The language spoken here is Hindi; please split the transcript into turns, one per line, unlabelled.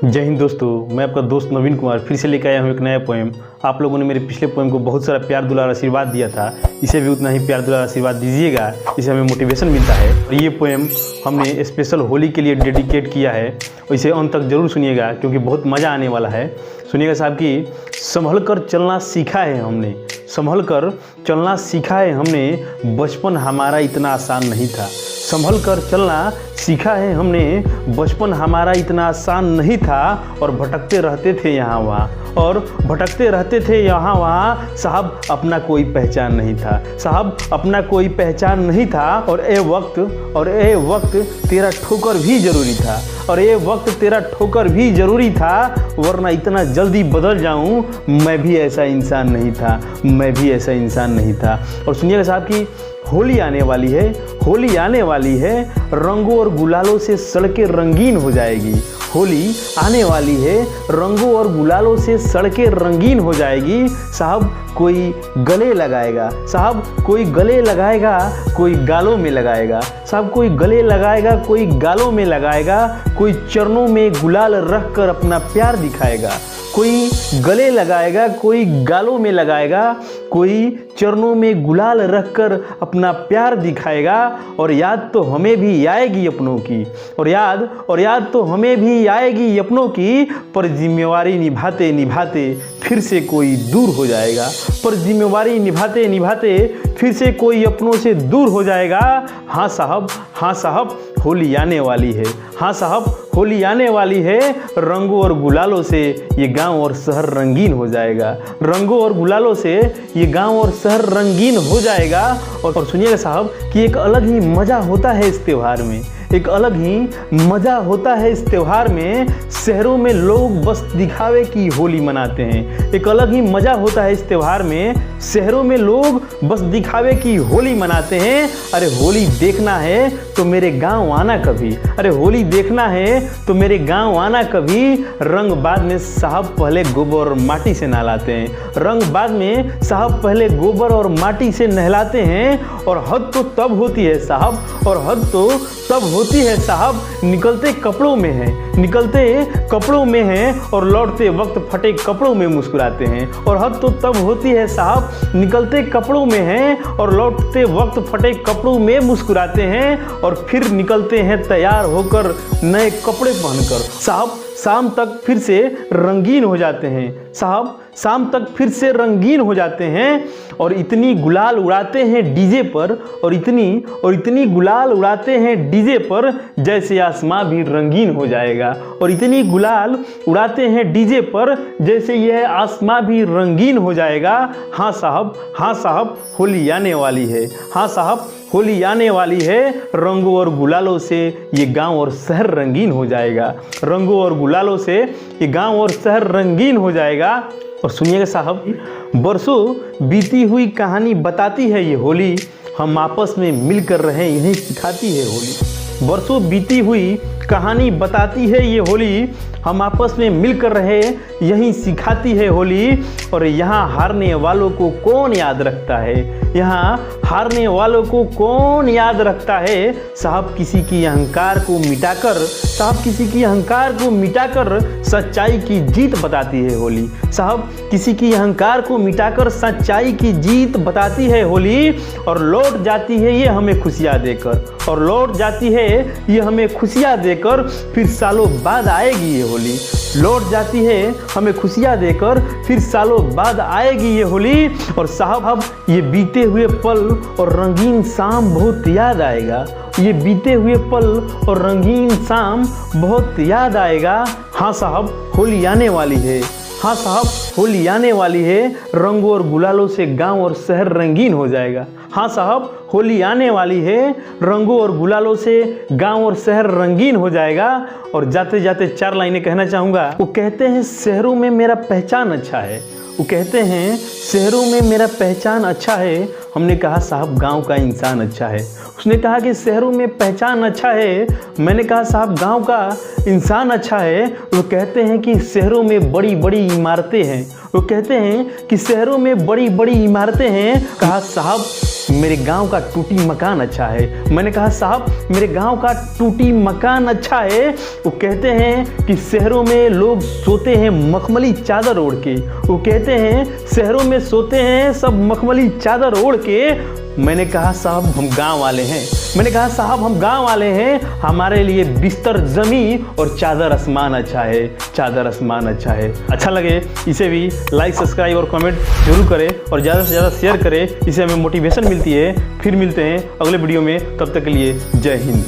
जय हिंद दोस्तों, मैं आपका दोस्त नवीन कुमार फिर से लेकर आया हूँ एक नया पोएम। आप लोगों ने मेरे पिछले पोएम को बहुत सारा प्यार दुलार आशीर्वाद दिया था, इसे भी उतना ही प्यार दुलार आशीर्वाद दीजिएगा, इससे हमें मोटिवेशन मिलता है। और ये पोएम हमने स्पेशल होली के लिए डेडिकेट किया है, और इसे अंत तक जरूर सुनिएगा क्योंकि बहुत मज़ा आने वाला है। सुनिएगा साहब कि संभल कर चलना सीखा है हमने, संभल कर चलना सीखा है हमने, बचपन हमारा इतना आसान नहीं था। संभल कर चलना सीखा है हमने, बचपन हमारा इतना आसान नहीं था। और भटकते रहते थे यहाँ वहाँ, और भटकते रहते थे यहाँ वहाँ, साहब अपना कोई पहचान नहीं था, साहब अपना कोई पहचान नहीं था। और ए वक्त तेरा ठोकर भी ज़रूरी था, और ये वक्त तेरा ठोकर भी ज़रूरी था, वरना इतना जल्दी बदल जाऊं, मैं भी ऐसा इंसान नहीं था, मैं भी ऐसा इंसान नहीं था। और सुनिएगा साहब कि होली आने वाली है, होली आने वाली है, रंगों और गुलालों से सड़कें रंगीन हो जाएगी। होली आने वाली है, रंगों और गुलालों से सड़कें रंगीन हो जाएगी। साहब कोई गले लगाएगा, साहब कोई गले लगाएगा, कोई गालों में लगाएगा, साहब कोई गले लगाएगा, कोई गालों में लगाएगा, कोई चरणों में गुलाल रख कर अपना प्यार दिखाएगा। कोई गले लगाएगा, कोई गालों में लगाएगा, कोई चरणों में गुलाल रखकर अपना प्यार दिखाएगा। और याद तो हमें भी आएगी अपनों की, और याद तो हमें भी आएगी अपनों की, पर जिम्मेवारी निभाते निभाते फिर से कोई दूर हो जाएगा, पर जिम्मेवारी निभाते निभाते फिर से कोई अपनों से दूर हो जाएगा। हाँ साहब होली आने वाली है, हाँ साहब होली आने वाली है, रंगों और गुलालों से ये गांव और शहर रंगीन हो जाएगा, रंगों और गुलालों से ये गांव और शहर रंगीन हो जाएगा। और सुनिएगा साहब कि एक अलग ही मज़ा होता है इस त्यौहार में, एक अलग ही मज़ा होता है इस त्यौहार में। शहरों में लोग बस दिखावे की होली मनाते हैं, एक अलग ही मज़ा होता है इस त्यौहार में। शहरों में लोग बस दिखावे की होली मनाते हैं। अरे होली देखना है तो मेरे गांव आना कभी, अरे होली देखना है तो मेरे गांव आना कभी। रंग बाद में साहब पहले गोबर और माटी से नहलाते हैं, रंग बाद में साहब पहले गोबर और माटी से नहलाते हैं। और हद तो तब होती है साहब, और हद तो तब होती है साहब, निकलते कपड़ों में है, निकलते कपड़ों में है, और लौटते वक्त फटे कपड़ों में मुस्कुराते हैं। और हद तो तब होती है साहब, निकलते कपड़ों में है, और लौटते वक्त फटे कपड़ों में मुस्कुराते हैं। और फिर निकलते हैं तैयार होकर नए कपड़े पहनकर, साहब शाम तक फिर से रंगीन हो जाते हैं, साहब शाम तक फिर से रंगीन हो जाते हैं। और इतनी गुलाल उड़ाते हैं डीजे पर, और इतनी गुलाल उड़ाते हैं डीजे पर, जैसे आसमां भी रंगीन हो जाएगा। और इतनी गुलाल उड़ाते हैं डीजे पर, जैसे यह आसमां भी रंगीन हो जाएगा। हाँ साहब होली आने वाली है, हाँ साहब होली आने वाली है, रंगों और गुलालों से ये गांव और शहर रंगीन हो जाएगा, रंगों और गुलालों से ये गांव और शहर रंगीन हो जाएगा। और सुनिएगा साहब, बरसों बीती हुई कहानी बताती है ये होली, हम आपस में मिलकर रहें यही सिखाती है होली। बरसों बीती हुई कहानी बताती है ये होली, हम आपस में मिलकर रहे यही सिखाती है होली। और यहाँ हारने वालों को कौन याद रखता है, यहाँ हारने वालों को कौन याद रखता है। साहब किसी की अहंकार को मिटाकर, साहब किसी की अहंकार को मिटाकर सच्चाई की जीत बताती है होली, साहब किसी की अहंकार को मिटाकर सच्चाई की जीत बताती है होली। और लौट जाती है ये हमें खुशियाँ देकर, और लौट जाती है ये हमें खुशियाँ देकर, फिर सालों बाद आएगी ये होली। लौट जाती है हमें खुशियाँ देकर, फिर सालों बाद आएगी ये होली। और साहब अब ये बीते हुए पल और रंगीन शाम बहुत याद आएगा, ये बीते हुए पल और रंगीन शाम बहुत याद आएगा। हाँ साहब होली आने वाली है, हाँ साहब होली आने वाली है, रंगों और गुलालों से गांव और शहर रंगीन हो जाएगा। हाँ साहब होली आने वाली है, रंगों और गुलालों से गांव और शहर रंगीन हो जाएगा। और जाते जाते 4 लाइनें कहना चाहूँगा। वो कहते हैं शहरों में मेरा पहचान अच्छा है, वो कहते हैं शहरों में मेरा पहचान अच्छा है। हमने कहा साहब गांव का इंसान अच्छा है। उसने कहा कि शहरों में पहचान अच्छा है, मैंने कहा साहब गांव का इंसान अच्छा है। वो कहते हैं कि शहरों में बड़ी बड़ी इमारतें हैं, वो कहते हैं कि शहरों में बड़ी बड़ी इमारतें हैं। कहा साहब मेरे गांव का टूटी मकान अच्छा है। मैंने कहा साहब मेरे गांव का टूटी मकान अच्छा है। वो कहते हैं कि शहरों में लोग सोते हैं मखमली चादर ओढ़ के। वो कहते हैं शहरों में सोते हैं सब मखमली चादर ओढ़ के। मैंने कहा साहब हम गांव वाले हैं। मैंने कहा साहब हम गांव वाले हैं, हमारे लिए बिस्तर ज़मीं और चादर आसमान अच्छा है। चादर आसमान अच्छा है। अच्छा लगे इसे भी लाइक सब्सक्राइब और कमेंट जरूर करें और ज़्यादा से ज़्यादा शेयर करें, इससे हमें मोटिवेशन मिलती है। फिर मिलते हैं अगले वीडियो में, तब तक के लिए जय हिंद।